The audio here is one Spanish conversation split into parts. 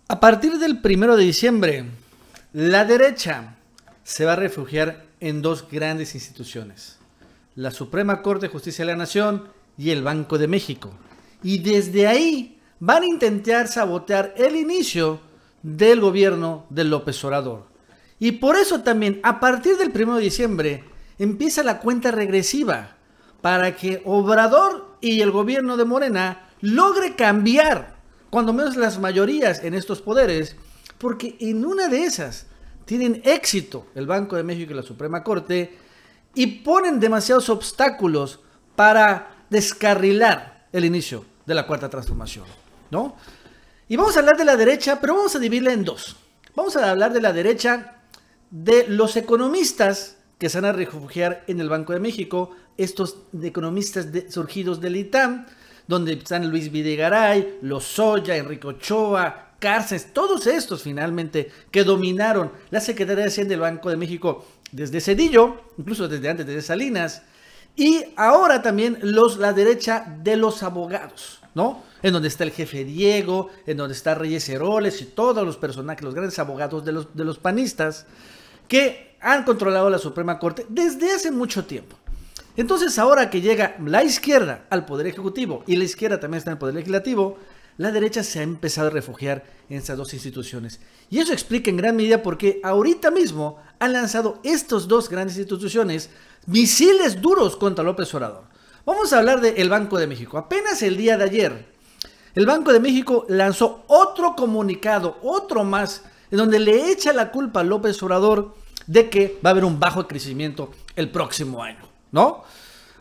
A partir del 1 de diciembre, la derecha se va a refugiar en dos grandes instituciones: la Suprema Corte de Justicia de la Nación y el Banco de México. Y desde ahí van a intentar sabotear el inicio del gobierno de López Obrador. Y por eso también, a partir del 1 de diciembre, empieza la cuenta regresiva para que Obrador y el gobierno de Morena logre cambiar cuando menos las mayorías en estos poderes, porque en una de esas tienen éxito el Banco de México y la Suprema Corte y ponen demasiados obstáculos para descarrilar el inicio de la Cuarta Transformación, ¿no? Y vamos a hablar de la derecha, pero vamos a dividirla en dos. Vamos a hablar de la derecha de los economistas que se van a refugiar en el Banco de México, estos economistas surgidos del ITAM, donde están Luis Videgaray, Lozoya, Enrique Ochoa, Cárceles, todos estos finalmente que dominaron la Secretaría de Hacienda del Banco de México desde Zedillo, incluso desde antes de Salinas, y ahora también la derecha de los abogados, ¿no? En donde está el jefe Diego, en donde está Reyes Heroles y todos los personajes, los grandes abogados de los panistas que han controlado la Suprema Corte desde hace mucho tiempo. Entonces, ahora que llega la izquierda al Poder Ejecutivo y la izquierda también está en el Poder Legislativo, la derecha se ha empezado a refugiar en estas dos instituciones. Y eso explica en gran medida por qué ahorita mismo han lanzado estas dos grandes instituciones misiles duros contra López Obrador. Vamos a hablar del Banco de México. Apenas el día de ayer, el Banco de México lanzó otro comunicado, otro más, en donde le echa la culpa a López Obrador de que va a haber un bajo crecimiento el próximo año, ¿no?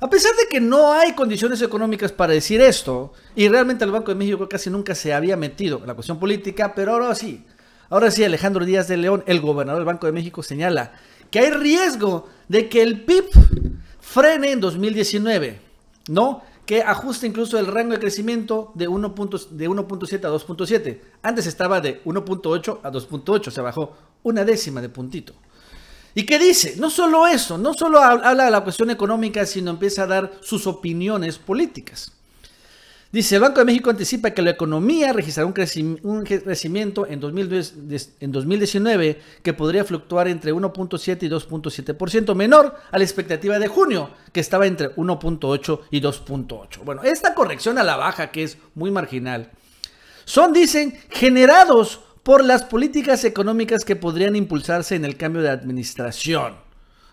A pesar de que no hay condiciones económicas para decir esto, y realmente el Banco de México casi nunca se había metido en la cuestión política, pero ahora sí, Alejandro Díaz de León, el gobernador del Banco de México, señala que hay riesgo de que el PIB frene en 2019, ¿no? Que ajuste incluso el rango de crecimiento de 1.7 a 2.7. Antes estaba de 1.8 a 2.8, se bajó una décima de puntito. ¿Y qué dice? No solo eso, no solo habla de la cuestión económica, sino empieza a dar sus opiniones políticas. Dice, el Banco de México anticipa que la economía registrará un crecimiento en 2019 que podría fluctuar entre 1.7 y 2.7%, menor a la expectativa de junio, que estaba entre 1.8 y 2.8. Bueno, esta corrección a la baja, que es muy marginal, dicen, generados por las políticas económicas que podrían impulsarse en el cambio de administración. O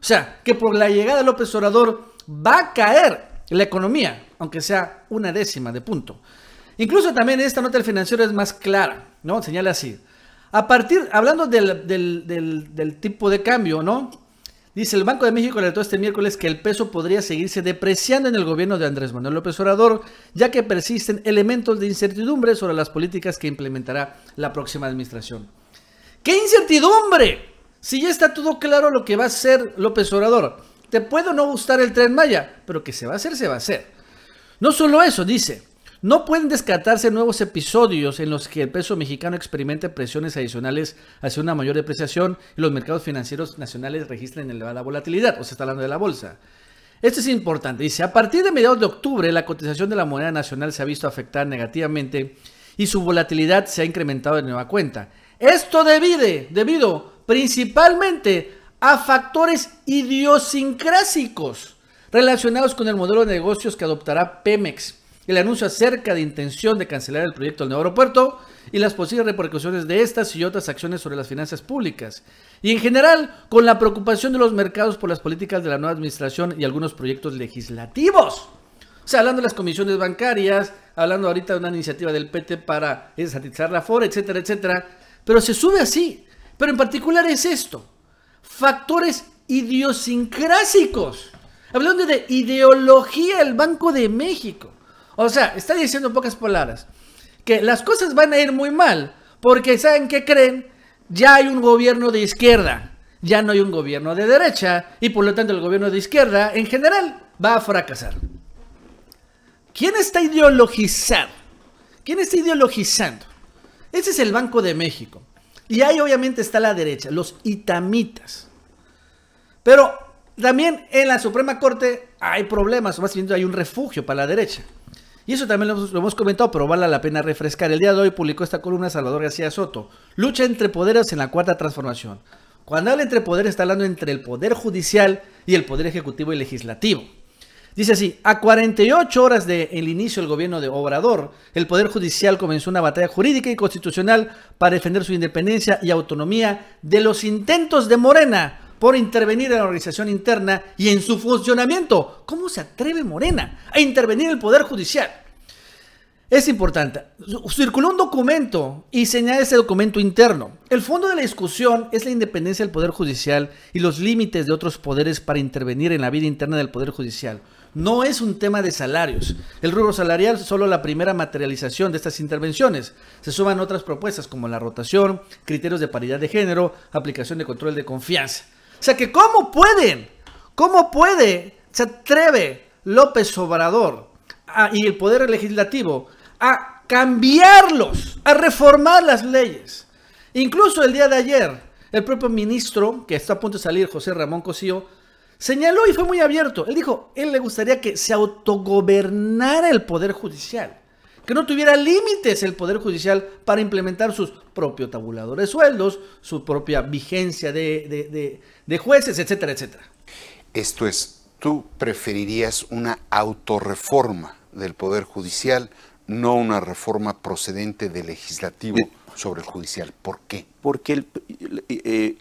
sea, que por la llegada de López Obrador va a caer la economía, aunque sea una décima de punto. Incluso también esta nota del Financiero es más clara, ¿no? Señala así. Hablando del tipo de cambio, ¿no? Dice, el Banco de México alertó este miércoles que el peso podría seguirse depreciando en el gobierno de Andrés Manuel López Obrador, ya que persisten elementos de incertidumbre sobre las políticas que implementará la próxima administración. ¿Qué incertidumbre? Si ya está todo claro lo que va a hacer López Obrador. Te puede o no gustar el Tren Maya, pero que se va a hacer, se va a hacer. No solo eso, dice, no pueden descartarse nuevos episodios en los que el peso mexicano experimente presiones adicionales hacia una mayor depreciación y los mercados financieros nacionales registren elevada volatilidad. O sea, está hablando de la bolsa. Esto es importante. Dice, a partir de mediados de octubre, la cotización de la moneda nacional se ha visto afectada negativamente y su volatilidad se ha incrementado de nueva cuenta. Esto debido principalmente a factores idiosincrásicos relacionados con el modelo de negocios que adoptará Pemex, el anuncio acerca de intención de cancelar el proyecto del nuevo aeropuerto y las posibles repercusiones de estas y otras acciones sobre las finanzas públicas. Y en general, con la preocupación de los mercados por las políticas de la nueva administración y algunos proyectos legislativos. O sea, hablando de las comisiones bancarias, hablando ahorita de una iniciativa del PT para estatizar la Afore, etcétera, etcétera. Pero se sube así. Pero en particular es esto. Factores idiosincrásicos. Hablando de ideología del Banco de México. O sea, está diciendo en pocas palabras que las cosas van a ir muy mal porque, ¿saben qué creen? Ya hay un gobierno de izquierda, ya no hay un gobierno de derecha y por lo tanto el gobierno de izquierda en general va a fracasar. ¿Quién está ideologizado? ¿Quién está ideologizando? Ese es el Banco de México. Y ahí obviamente está la derecha, los itamitas. Pero también en la Suprema Corte hay problemas, o más bien hay un refugio para la derecha. Y eso también lo hemos comentado, pero vale la pena refrescar. El día de hoy publicó esta columna Salvador García Soto. Lucha entre poderes en la cuarta transformación. Cuando habla entre poderes, está hablando entre el Poder Judicial y el Poder Ejecutivo y Legislativo. Dice así: a 48 horas del inicio del gobierno de Obrador, el Poder Judicial comenzó una batalla jurídica y constitucional para defender su independencia y autonomía de los intentos de Morena por intervenir en la organización interna y en su funcionamiento. ¿Cómo se atreve Morena a intervenir en el Poder Judicial? Es importante. Circuló un documento y señala ese documento interno. El fondo de la discusión es la independencia del Poder Judicial y los límites de otros poderes para intervenir en la vida interna del Poder Judicial. No es un tema de salarios. El rubro salarial es solo la primera materialización de estas intervenciones. Se suman otras propuestas como la rotación, criterios de paridad de género, aplicación de control de confianza. O sea que ¿cómo se atreve López Obrador y el Poder Legislativo a cambiarlos, a reformar las leyes? Incluso el día de ayer, el propio ministro, que está a punto de salir, José Ramón Cosío, señaló y fue muy abierto. Él dijo, él le gustaría que se autogobernara el Poder Judicial, que no tuviera límites el Poder Judicial para implementar sus propios tabuladores de sueldos, su propia vigencia de jueces, etcétera, etcétera. Esto es, ¿tú preferirías una autorreforma del Poder Judicial, no una reforma procedente del Legislativo sobre el Judicial? ¿Por qué? Porque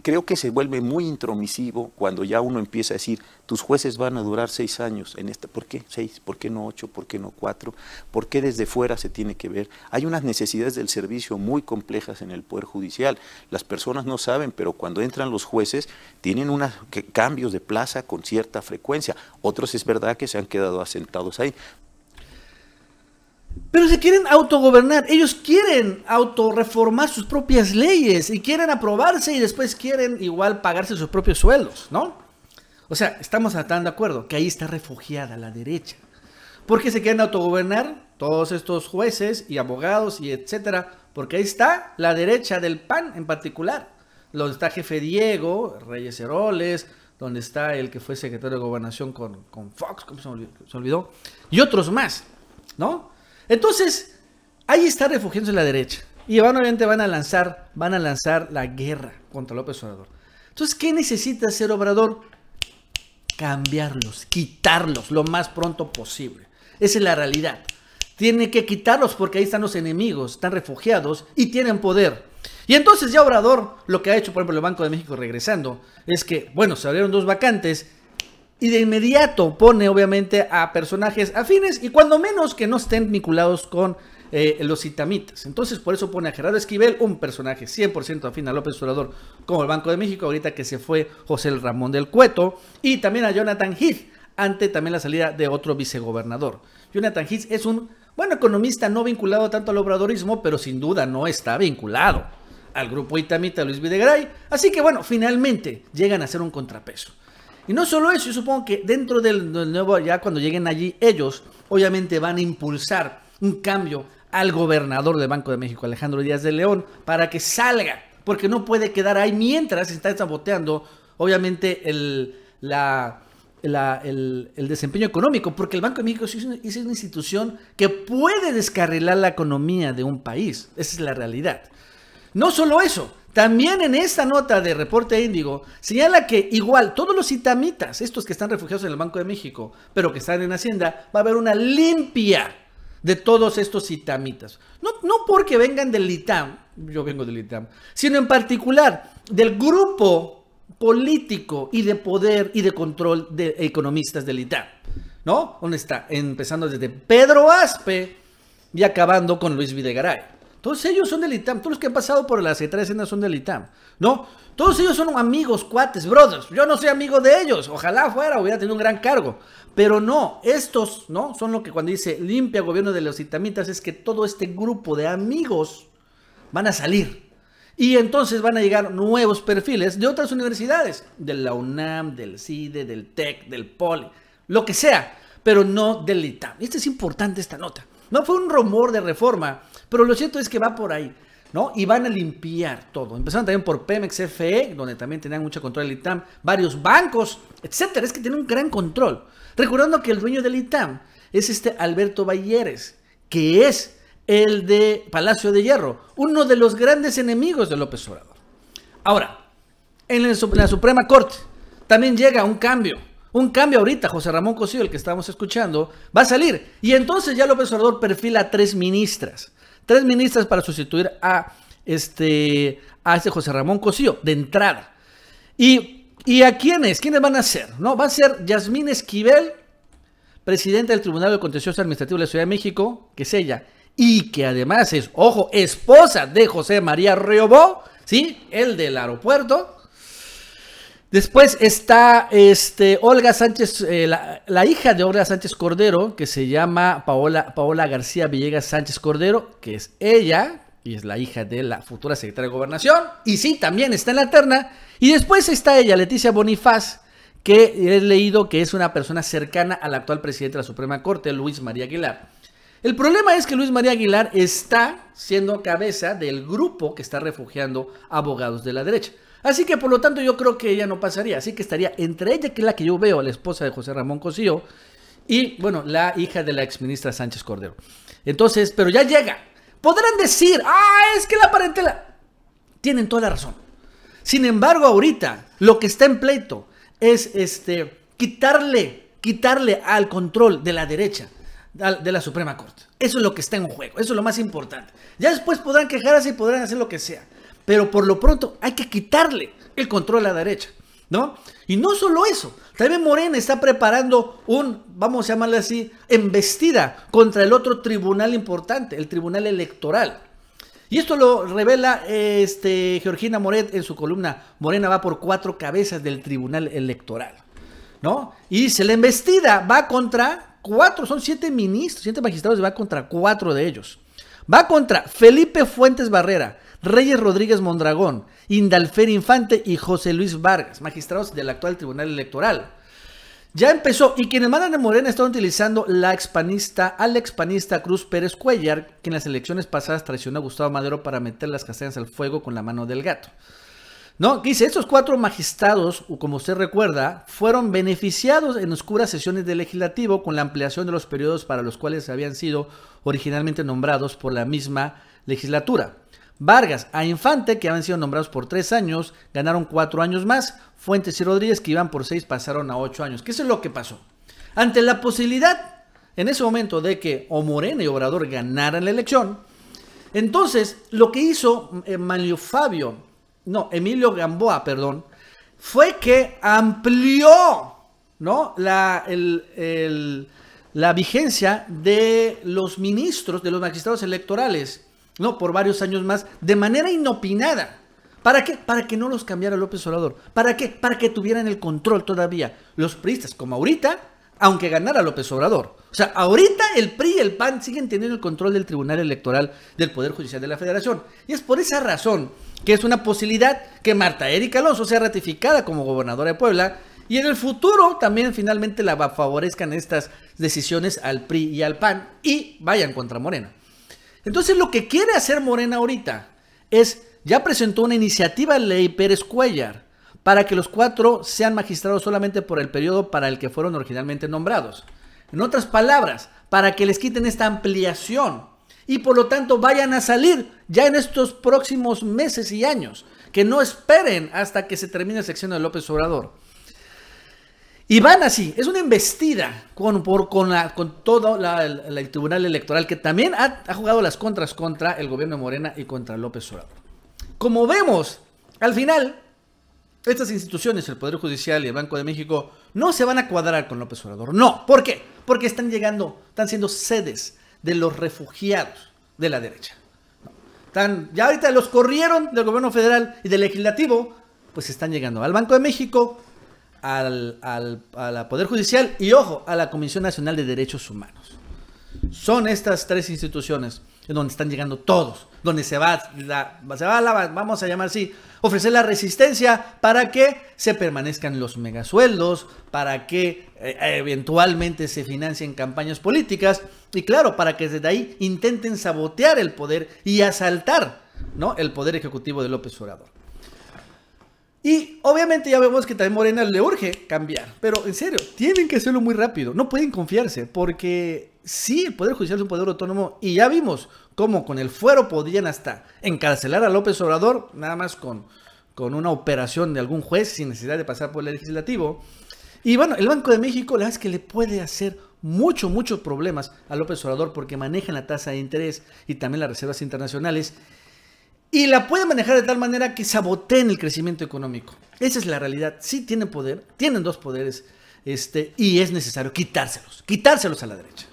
creo que se vuelve muy intromisivo cuando ya uno empieza a decir, tus jueces van a durar 6 años en esta. ¿Por qué 6? ¿Por qué no 8? ¿Por qué no 4? ¿Por qué desde fuera se tiene que ver? Hay unas necesidades del servicio muy complejas en el Poder Judicial. Las personas no saben, pero cuando entran los jueces tienen unos cambios de plaza con cierta frecuencia. Otros es verdad que se han quedado asentados ahí. Pero se quieren autogobernar, ellos quieren autorreformar sus propias leyes y quieren aprobarse y después quieren igual pagarse sus propios sueldos, ¿no? O sea, estamos tan de acuerdo que ahí está refugiada la derecha. ¿Por qué se quieren autogobernar todos estos jueces y abogados y etcétera? Porque ahí está la derecha del PAN en particular, donde está jefe Diego, Reyes Heroles, donde está el que fue secretario de Gobernación con Fox, ¿cómo se olvidó? Y otros más, ¿no? Entonces, ahí está refugiándose la derecha. Y obviamente van a lanzar la guerra contra López Obrador. Entonces, ¿qué necesita hacer Obrador? Cambiarlos, quitarlos lo más pronto posible. Esa es la realidad. Tiene que quitarlos porque ahí están los enemigos, están refugiados y tienen poder. Y entonces ya Obrador, lo que ha hecho, por ejemplo, el Banco de México regresando, es que, bueno, se abrieron 2 vacantes y de inmediato pone obviamente a personajes afines y cuando menos que no estén vinculados con los itamitas. Entonces por eso pone a Gerardo Esquivel, un personaje 100% afín a López Obrador, como el Banco de México, ahorita que se fue José Ramón del Cueto, y también a Jonathan Heath, ante también la salida de otro vicegobernador. Jonathan Heath es un, bueno, economista no vinculado tanto al obradorismo, pero sin duda no está vinculado al grupo itamita Luis Videgaray. Así que bueno, finalmente llegan a ser un contrapeso. Y no solo eso, yo supongo que dentro del nuevo, ya cuando lleguen allí, ellos obviamente van a impulsar un cambio al gobernador del Banco de México, Alejandro Díaz de León, para que salga, porque no puede quedar ahí mientras se está saboteando, obviamente, el desempeño económico, porque el Banco de México es una institución que puede descarrilar la economía de un país. Esa es la realidad. No solo eso, también en esta nota de Reporte Índigo señala que igual todos los itamitas, estos que están refugiados en el Banco de México, pero que están en Hacienda, va a haber una limpia de todos estos itamitas. No porque vengan del ITAM, yo vengo del ITAM, sino en particular del grupo político y de poder y de control de economistas del ITAM, ¿no? ¿Dónde está? Empezando desde Pedro Aspe y acabando con Luis Videgaray. Todos ellos son del ITAM, todos los que han pasado por la Secretaría de Hacienda son del ITAM, ¿no? Todos ellos son amigos, cuates, brothers. Yo no soy amigo de ellos, ojalá fuera, hubiera tenido un gran cargo. Pero no, estos, ¿no? Son lo que cuando dice limpia gobierno de los itamitas, es que todo este grupo de amigos van a salir. Y entonces van a llegar nuevos perfiles de otras universidades, de la UNAM, del CIDE, del TEC, del POLI, lo que sea, pero no del ITAM. Esta es importante esta nota. No fue un rumor de reforma, pero lo cierto es que va por ahí, ¿no? Y van a limpiar todo. Empezaron también por Pemex, CFE, donde también tenían mucho control del ITAM, varios bancos, etcétera. Es que tienen un gran control. Recordando que el dueño del ITAM es Alberto Balleres, que es el de Palacio de Hierro, uno de los grandes enemigos de López Obrador. Ahora, en la Suprema Corte también llega un cambio ahorita. José Ramón Cosío, el que estábamos escuchando, va a salir, y entonces ya López Obrador perfila a 3 ministras para sustituir a José Ramón Cosío, de entrada. ¿Y a quiénes van a ser? ¿No? Va a ser Yasmín Esquivel, presidenta del Tribunal de Contencioso Administrativo de la Ciudad de México, que es ella, y que además es, ojo, esposa de José María Riobó, ¿sí? El del aeropuerto. Después está Olga Sánchez, la hija de Olga Sánchez Cordero, que se llama Paola García Villegas Sánchez Cordero, que es ella, y es la hija de la futura secretaria de Gobernación, y sí, también está en la terna. Y después está ella, Leticia Bonifaz, que he leído que es una persona cercana al actual presidente de la Suprema Corte, Luis María Aguilar. El problema es que Luis María Aguilar está siendo cabeza del grupo que está refugiando abogados de la derecha. Así que por lo tanto yo creo que ella no pasaría. Así que estaría entre ella, que es la que yo veo, la esposa de José Ramón Cosío, y bueno, la hija de la exministra Sánchez Cordero. Entonces, pero ya llega. Podrán decir, es que la parentela. Tienen toda la razón. Sin embargo, ahorita lo que está en pleito es quitarle al control de la derecha de la Suprema Corte. Eso es lo que está en juego, eso es lo más importante. Ya después podrán quejarse y podrán hacer lo que sea, pero por lo pronto hay que quitarle el control a la derecha, ¿no? Y no solo eso, también Morena está preparando vamos a llamarle así, embestida contra el otro tribunal importante, el Tribunal Electoral. Y esto lo revela Georgina Moret en su columna. Morena va por 4 cabezas del Tribunal Electoral, ¿no? Y la embestida va contra 4, son 7 ministros, 7 magistrados, y va contra 4 de ellos. Va contra Felipe Fuentes Barrera, Reyes Rodríguez Mondragón, Indalfer Infante y José Luis Vargas, magistrados del actual Tribunal Electoral. Ya empezó, y quienes mandan en Morena están utilizando al expanista Cruz Pérez Cuellar, que en las elecciones pasadas traicionó a Gustavo Madero para meter las castañas al fuego con la mano del gato. ¿No? Dice, estos 4 magistrados, como usted recuerda, fueron beneficiados en oscuras sesiones del legislativo con la ampliación de los periodos para los cuales habían sido originalmente nombrados por la misma legislatura. Vargas a Infante, que habían sido nombrados por 3 años, ganaron 4 años más. Fuentes y Rodríguez, que iban por 6, pasaron a 8 años. ¿Qué es lo que pasó? Ante la posibilidad, en ese momento, de que o Morena y Obrador ganaran la elección, entonces, lo que hizo Emilio Gamboa, fue que amplió, ¿no?, la vigencia de los ministros, de los magistrados electorales, ¿no?, por varios años más, de manera inopinada. ¿Para qué? Para que no los cambiara López Obrador. ¿Para qué? Para que tuvieran el control todavía los priistas, como ahorita, aunque ganara López Obrador. O sea, ahorita el PRI y el PAN siguen teniendo el control del Tribunal Electoral del Poder Judicial de la Federación. Y es por esa razón que es una posibilidad que Marta Erika Alonso sea ratificada como gobernadora de Puebla, y en el futuro también finalmente la favorezcan estas decisiones al PRI y al PAN y vayan contra Morena. Entonces lo que quiere hacer Morena ahorita es, ya presentó una iniciativa de ley Pérez Cuellar para que los 4 sean magistrados solamente por el periodo para el que fueron originalmente nombrados. En otras palabras, para que les quiten esta ampliación y por lo tanto vayan a salir ya en estos próximos meses y años, que no esperen hasta que se termine la sección de López Obrador. Y van así, es una embestida con todo el Tribunal Electoral, que también ha jugado las contras contra el gobierno de Morena y contra López Obrador. Como vemos, al final, estas instituciones, el Poder Judicial y el Banco de México, no se van a cuadrar con López Obrador. No, ¿por qué? Porque están siendo sedes de los refugiados de la derecha. Ya ahorita los corrieron del gobierno federal y del legislativo, pues están llegando al Banco de México, al Poder Judicial y, ojo, a la Comisión Nacional de Derechos Humanos. Son estas 3 instituciones en donde están llegando todos, donde se va vamos a llamar así, ofrecer la resistencia para que se permanezcan los megasueldos, para que eventualmente se financien campañas políticas y, claro, para que desde ahí intenten sabotear el poder y asaltar, ¿no?, el poder ejecutivo de López Obrador. Y obviamente ya vemos que también Morena le urge cambiar. Pero en serio, tienen que hacerlo muy rápido. No pueden confiarse porque sí, el Poder Judicial es un poder autónomo. Y ya vimos cómo con el fuero podrían hasta encarcelar a López Obrador, nada más con una operación de algún juez sin necesidad de pasar por el legislativo. Y bueno, el Banco de México, la verdad es que le puede hacer muchos problemas a López Obrador porque manejan la tasa de interés y también las reservas internacionales. Y la pueden manejar de tal manera que saboteen el crecimiento económico. Esa es la realidad. Sí tienen poder, tienen dos poderes, y es necesario quitárselos a la derecha.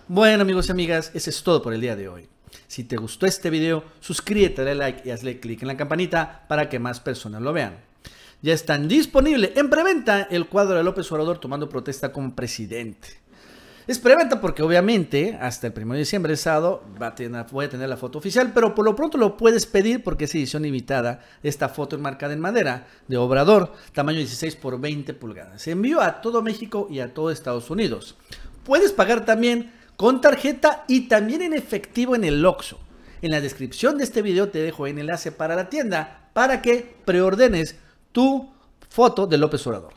Bueno, amigos y amigas, eso es todo por el día de hoy. Si te gustó este video, suscríbete, dale like y hazle clic en la campanita para que más personas lo vean. Ya están disponible en preventa el cuadro de López Obrador tomando protesta como presidente. Es preventa porque obviamente hasta el 1 de diciembre el sábado voy a tener la foto oficial, pero por lo pronto lo puedes pedir porque es edición limitada. Esta foto enmarcada en madera de Obrador, tamaño 16 por 20 pulgadas. Se envió a todo México y a todo Estados Unidos. Puedes pagar también con tarjeta y también en efectivo en el Oxxo. En la descripción de este video te dejo el enlace para la tienda para que preordenes tu foto de López Obrador.